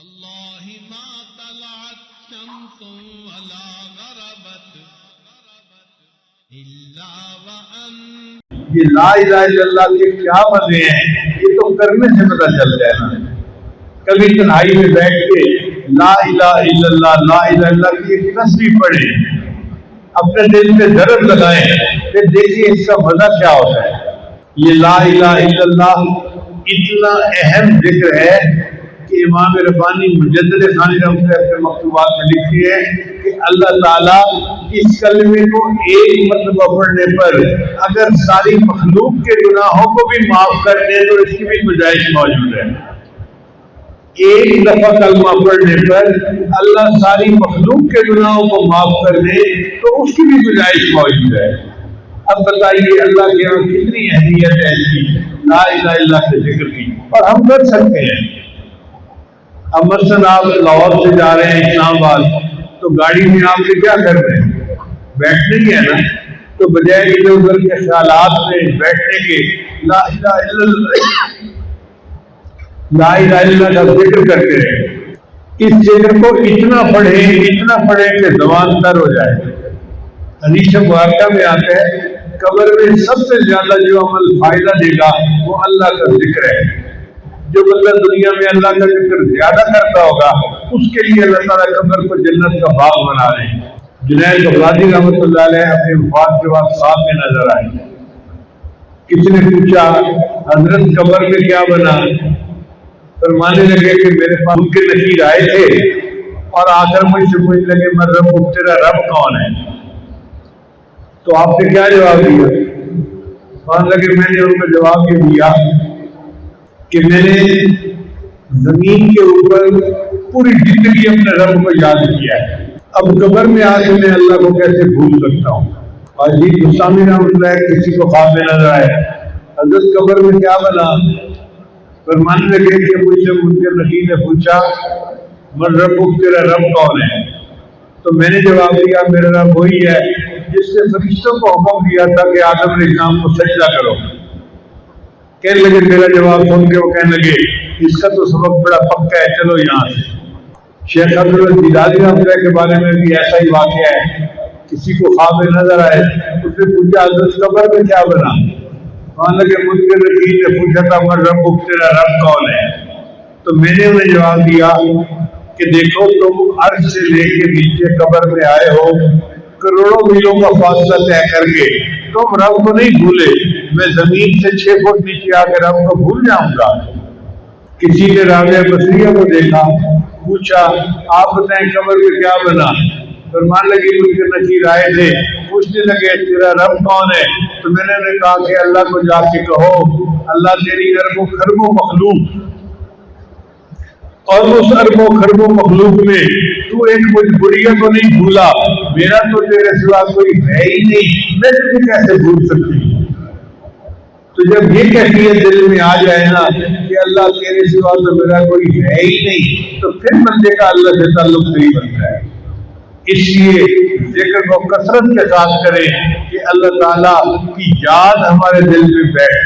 والله ما طلعت شمس ولا غربت إلا وأنت. یہ لا الہ الا اللہ کے کیا مزے ہیں یہ تو کرنے سے پتہ چل جائے نا. کبھی تنہائی میں بیٹھ کے لا الہ الا اللہ لا الہ الا اللہ کی ایک تصویر پڑھیں, اپنے دل میں ضرب لگائیں, پھر دیکھیے اس کا مزہ کیا ہوتا ہے. یہ لا الہ الا اللہ اتنا اہم ذکر ہے کہ امام ربانی مجدد ثانی رحمۃ اللہ اپنے مکتوبات میں لکھتی ہے کہ اللہ تعالیٰ اس کلمے کو ایک مرتبہ پڑھنے پر اگر ساری مخلوق کے گناہوں کو بھی معاف کر دے تو اس کی بھی گنجائش موجود ہے. ایک دفعہ کلمہ پڑھنے پر اللہ ساری مخلوق کے گناہوں کو معاف کر دے تو اس کی بھی گنجائش موجود ہے. اب بتائیے اللہ کے یہاں کتنی اہمیت ہے اس کی لا الہ الا اللہ کے ذکر کی, اور ہم کر سکتے ہیں. اب مثلاً آپ لاہور سے جا رہے ہیں اسلام آباد, تو گاڑی میں آپ کے کیا کر رہے ہیں, بیٹھنے کے ہے نا, تو بجائے ادھر ادھر کے خیالات میں بیٹھنے کے لا الہ الا اللہ لا الہ الا اللہ کا ذکر کرتے رہے. اس ذکر کو اتنا پڑھیں کہ زبان تر ہو جائے. حدیث مبارکہ میں آتا ہے قبر میں سب سے زیادہ جو عمل فائدہ دے گا وہ اللہ کا ذکر ہے. جو بندہ دنیا میں اللہ کا ذکر زیادہ کرتا ہوگا اس کے لیے اللہ تعالیٰ قبر کو جنت کا باغ بنا رہے ہیں. جنید بغدادی رحمۃ اللہ علیہ اپنے وفات کے بعد خواب میں نظر آئے. کسی نے پوچھا حضرت قبر میں کیا بنا؟ فرمانے لگے کہ میرے پاس ان کے نکیر آئے تھے اور آ کر مجھ سے پوچھنے لگے میں رب تیرا رب کون ہے؟ تو آپ نے کیا جواب دیا؟ مان لگے میں نے ان کو جواب یہ دیا کہ میں نے زمین کے اوپر پوری زندگی اپنے رب کو یاد کیا ہے, اب قبر میں آ کے میں اللہ کو کیسے بھول سکتا ہوں. اور جی گسامی رحمۃ اللہ کسی کو خواب میں نظر آئے حضرت قبر میں کیا بنا؟ فرمانے لگے کہ مجھ سے منکر نکیر نے پوچھا من ربک تیرا رب کون ہے؟ تو میں نے جواب دیا میرا رب وہی ہے جس نے فرشتوں کو حکم دیا تھا کہ آدم علیہ السلام کو سجدہ کرو. کہنے لگے میرا جواب سن کے وہ کہنے لگے اس کا تو سبق بڑا پکا ہے, چلو یہاں سے. شیخ عبدالجیلانی رحمۃ اللہ کے بارے میں بھی ایسا ہی واقعہ ہے. کسی کو خواب میں نظر آئے, اس نے پوچھا حضرت قبر میں کیا بنا؟ وہاں لگے منکر نکیر نے پوچھا تھا من ربک تیرا رب کون ہے؟ تو میں نے انہیں جواب دیا کہ دیکھو تم عرش سے لے کے نیچے قبر میں آئے ہو کروڑوں میلوں کا فاصلہ طے کر کے, تم رب کو نہیں بھولے. میں زمین سے 6 فٹ نیچے آ کے رب کو بھول جاؤں گا؟ کسی نے رابعہ بصریہ کو دیکھا, پوچھا آپ بتائیں قبر میں کیا بنا؟ فرمان لگی منکر نکیر آئے تھے, پوچھنے لگے تیرا رب کون ہے؟ تو میں نے کہا کہ اللہ کو جا کے کہو اللہ تیری اربوں خربوں مخلوق اور اس اربوں خربوں مخلوق میں تو ایک مجھ بڑھیا کو نہیں بھولا, میرا تو تیرے سوا کوئی ہے ہی نہیں, میں تجھے کیسے بھول سکتی ہوں. تو جب یہ کیفیت دل میں آ جائے نا کہ اللہ تیرے سوا تو میرا کوئی ہے ہی نہیں, تو پھر بندے کا اللہ سے تعلق نہیں بنتا ہے. اس لیے ذکر کو کثرت کے ساتھ کریں کہ اللہ تعالیٰ کی یاد ہمارے دل میں بیٹھ جائے.